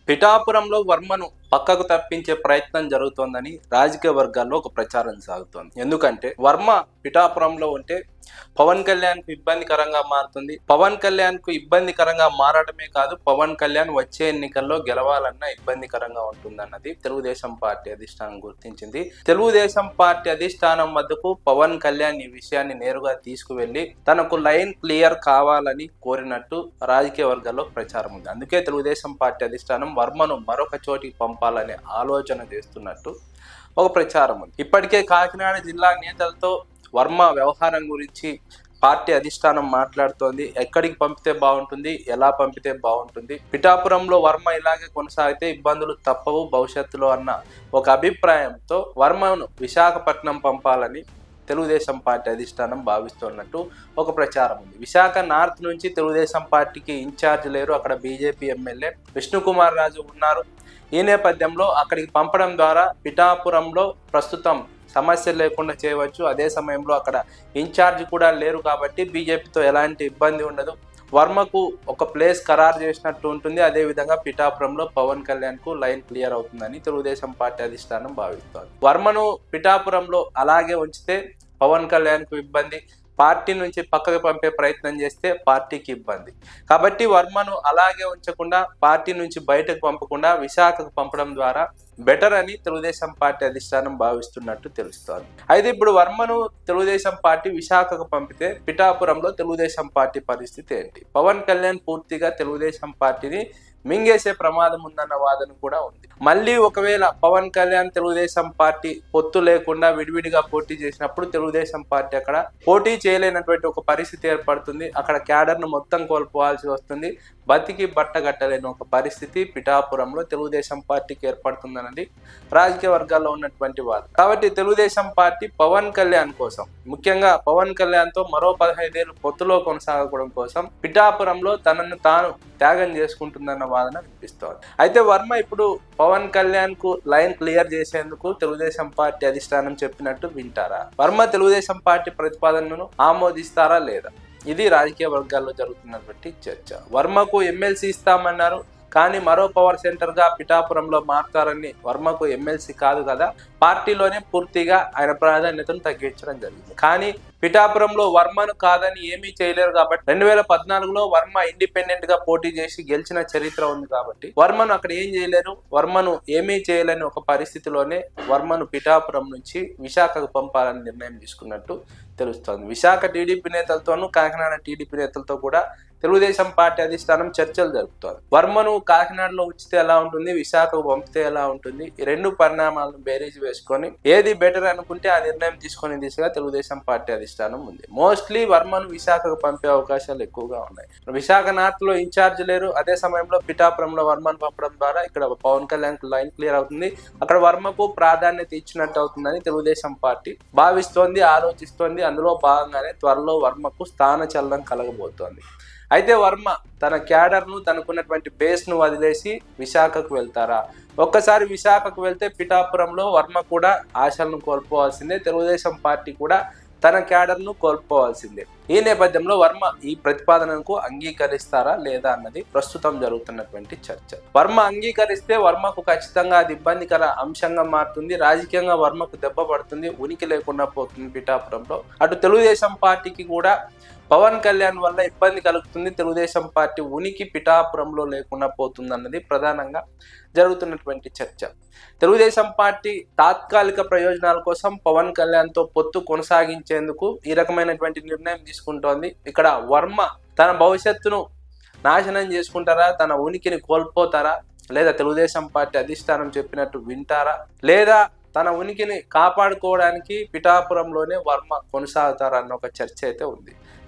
పిఠాపురంలో వర్మను పక్కకు తప్పించే ప్రయత్నం జరుగుతోందని రాజకీయ వర్గాల్లో ఒక ప్రచారం సాగుతోంది. ఎందుకంటే వర్మ పిఠాపురంలో ఉంటే పవన్ కళ్యాణ్ కు ఇబ్బందికరంగా మారుతుంది. పవన్ కళ్యాణ్ కు ఇబ్బందికరంగా మారడమే కాదు, పవన్ కళ్యాణ్ వచ్చే ఎన్నికల్లో గెలవాలన్నా ఇబ్బందికరంగా ఉంటుందన్నది తెలుగుదేశం పార్టీ అధిష్టానం గుర్తించింది. తెలుగుదేశం పార్టీ అధిష్టానం వద్దకు పవన్ కళ్యాణ్ ఈ విషయాన్ని నేరుగా తీసుకువెళ్లి తనకు లైన్ క్లియర్ కావాలని కోరినట్టు రాజకీయ వర్గాల్లో ప్రచారం ఉంది. అందుకే తెలుగుదేశం పార్టీ అధిష్టానం వర్మను మరొక చోటికి పంపాలనే ఆలోచన చేస్తున్నట్టు ఒక ప్రచారం ఉంది. ఇప్పటికే కాకినాడ జిల్లా నేతలతో వర్మ వ్యవహారం గురించి పార్టీ అధిష్టానం మాట్లాడుతోంది. ఎక్కడికి పంపితే బాగుంటుంది, ఎలా పంపితే బాగుంటుంది, పిఠాపురంలో వర్మ ఇలాగే కొనసాగితే ఇబ్బందులు తప్పవు భవిష్యత్తులో అన్న ఒక అభిప్రాయంతో వర్మను విశాఖపట్నం పంపాలని తెలుగుదేశం పార్టీ అధిష్టానం భావిస్తున్నట్టు ఒక ప్రచారం ఉంది. విశాఖ నార్త్ నుంచి తెలుగుదేశం పార్టీకి ఇన్ఛార్జ్ లేరు, అక్కడ బీజేపీ ఎమ్మెల్యే విష్ణుకుమార్ రాజు ఉన్నారు. ఈ నేపథ్యంలో అక్కడికి పంపడం ద్వారా పిఠాపురంలో ప్రస్తుతం సమస్యలు లేకుండా చేయవచ్చు. అదే సమయంలో అక్కడ ఇన్ఛార్జ్ కూడా లేరు కాబట్టి బీజేపీతో ఎలాంటి ఇబ్బంది ఉండదు. వర్మకు ఒక ప్లేస్ ఖరారు చేసినట్టు ఉంటుంది. అదేవిధంగా పిఠాపురంలో పవన్ కళ్యాణ్ కు లైన్ క్లియర్ అవుతుందని తెలుగుదేశం పార్టీ అధిష్టానం భావిస్తోంది. వర్మను పిఠాపురంలో అలాగే ఉంచితే పవన్ కళ్యాణ్ కు ఇబ్బంది, పార్టీ నుంచి పక్కకు పంపే ప్రయత్నం చేస్తే పార్టీకి ఇబ్బంది. కాబట్టి వర్మను అలాగే ఉంచకుండా పార్టీ నుంచి బయటకు పంపకుండా విశాఖకు పంపడం ద్వారా బెటర్ అని తెలుగుదేశం పార్టీ అధిష్టానం భావిస్తున్నట్టు తెలుస్తోంది. అయితే ఇప్పుడు వర్మను తెలుగుదేశం పార్టీ విశాఖకు పంపితే పిఠాపురంలో తెలుగుదేశం పార్టీ పరిస్థితి ఏంటి? పవన్ కళ్యాణ్ పూర్తిగా తెలుగుదేశం పార్టీని మింగేసే ప్రమాదం ఉందన్న వాదన కూడా ఉంది. మళ్ళీ ఒకవేళ పవన్ కళ్యాణ్ తెలుగుదేశం పార్టీ పొత్తు లేకుండా విడివిడిగా పోటీ చేసినప్పుడు తెలుగుదేశం పార్టీ అక్కడ పోటీ చేయలేనటువంటి ఒక పరిస్థితి ఏర్పడుతుంది. అక్కడ క్యాడర్ను మొత్తం కోల్పోవాల్సి వస్తుంది. బతికి బట్టగట్టలేని ఒక పరిస్థితి పిఠాపురంలో తెలుగుదేశం పార్టీకి ఏర్పడుతుందన్నది రాజకీయ వర్గాల్లో ఉన్నటువంటి వాదన. కాబట్టి తెలుగుదేశం పార్టీ పవన్ కళ్యాణ్ కోసం, ముఖ్యంగా పవన్ కళ్యాణ్ తో మరో 15 ఏళ్ళు పొత్తులో కొనసాగడం కోసం పిఠాపురంలో తనను తాను త్యాగం చేసుకుంటుందన్న వాదన వినిపిస్తోంది. అయితే వర్మ ఇప్పుడు పవన్ కళ్యాణ్ కు లైన్ క్లియర్ చేసేందుకు తెలుగుదేశం పార్టీ అధిష్టానం చెప్పినట్టు వింటారా? వర్మ తెలుగుదేశం పార్టీ ప్రతిపాదనను ఆమోదిస్తారా లేదా? ఇది రాజకీయ వర్గాల్లో జరుగుతున్నటువంటి చర్చ. వర్మకు ఎమ్మెల్సీ ఇస్తామన్నారు, కానీ మరో పవర్ సెంటర్ గా పిఠాపురంలో మారుతారని. వర్మకు ఎమ్మెల్సీ కాదు కదా, పార్టీలోనే పూర్తిగా ఆయన ప్రాధాన్యతను తగ్గించడం జరిగింది. కానీ పిఠాపురంలో వర్మను కాదని ఏమీ చేయలేరు కాబట్టి 2014లో వర్మ ఇండిపెండెంట్ గా పోటీ చేసి గెలిచిన చరిత్ర ఉంది కాబట్టి వర్మను అక్కడ ఏం చేయలేరు. వర్మను ఏమీ చేయలేని ఒక పరిస్థితిలోనే వర్మను పిఠాపురం నుంచి విశాఖకు పంపాలని నిర్ణయం తీసుకున్నట్టు తెలుస్తోంది. విశాఖ టీడీపీ నేతలతోనూ కాకినాడ టీడీపీ నేతలతో కూడా తెలుగుదేశం పార్టీ అధిష్టానం చర్చలు జరుపుతోంది. వర్మను కాకినాడలో ఉంచితే ఎలా ఉంటుంది, విశాఖకు పంపితే ఎలా ఉంటుంది, ఈ రెండు పరిణామాలను బేరీజ్ వేసుకొని ఏది బెటర్ అనుకుంటే ఆ నిర్ణయం తీసుకునే దిశగా తెలుగుదేశం పార్టీ అధిష్టానం ఉంది. మోస్ట్లీ వర్మను విశాఖకు పంపే అవకాశాలు ఎక్కువగా ఉన్నాయి. విశాఖ నార్త్ లో ఇన్ఛార్జ్ లేరు, అదే సమయంలో పిఠాపురంలో వర్మను పంపడం ద్వారా ఇక్కడ పవన్ కళ్యాణ్ లైన్ క్లియర్ అవుతుంది. అక్కడ వర్మకు ప్రాధాన్యత ఇచ్చినట్టు అవుతుందని తెలుగుదేశం పార్టీ భావిస్తోంది, ఆలోచిస్తోంది. అందులో భాగంగానే త్వరలో వర్మకు స్థానచలనం కలగబోతోంది. అయితే వర్మ తన క్యాడర్ను, తనకున్నటువంటి బేస్ను వదిలేసి విశాఖకు వెళ్తారా? ఒక్కసారి విశాఖకు వెళ్తే పిఠాపురంలో వర్మ కూడా ఆశలను కోల్పోవాల్సిందే, తెలుగుదేశం పార్టీ కూడా తన క్యాడర్ను కోల్పోవాల్సిందే. ఈ నేపథ్యంలో వర్మ ఈ ప్రతిపాదనకు అంగీకరిస్తారా లేదా అన్నది ప్రస్తుతం జరుగుతున్నటువంటి చర్చ. వర్మ అంగీకరిస్తే వర్మకు ఖచ్చితంగా అది ఇబ్బందికర అంశంగా మారుతుంది. రాజకీయంగా వర్మకు దెబ్బ పడుతుంది, ఉనికి లేకుండా పోతుంది పిఠాపురంలో. అటు తెలుగుదేశం పార్టీకి కూడా పవన్ కళ్యాణ్ వల్ల ఇబ్బంది కలుగుతుంది, తెలుగుదేశం పార్టీ ఉనికి పిఠాపురంలో లేకుండా పోతుందన్నది ప్రధానంగా జరుగుతున్నటువంటి చర్చ. తెలుగుదేశం పార్టీ తాత్కాలిక ప్రయోజనాల కోసం పవన్ కళ్యాణ్తో పొత్తు కొనసాగించేందుకు ఈ రకమైనటువంటి నిర్ణయం తీసుకుంటోంది. ఇక్కడ వర్మ తన భవిష్యత్తును నాశనం చేసుకుంటారా, తన ఉనికిని కోల్పోతారా, లేదా తెలుగుదేశం పార్టీ అధిష్టానం చెప్పినట్టు వింటారా, లేదా తన ఉనికిని కాపాడుకోవడానికి పిఠాపురంలోనే వర్మ కొనసాగుతారా అన్న ఒక చర్చ అయితే ఉంది.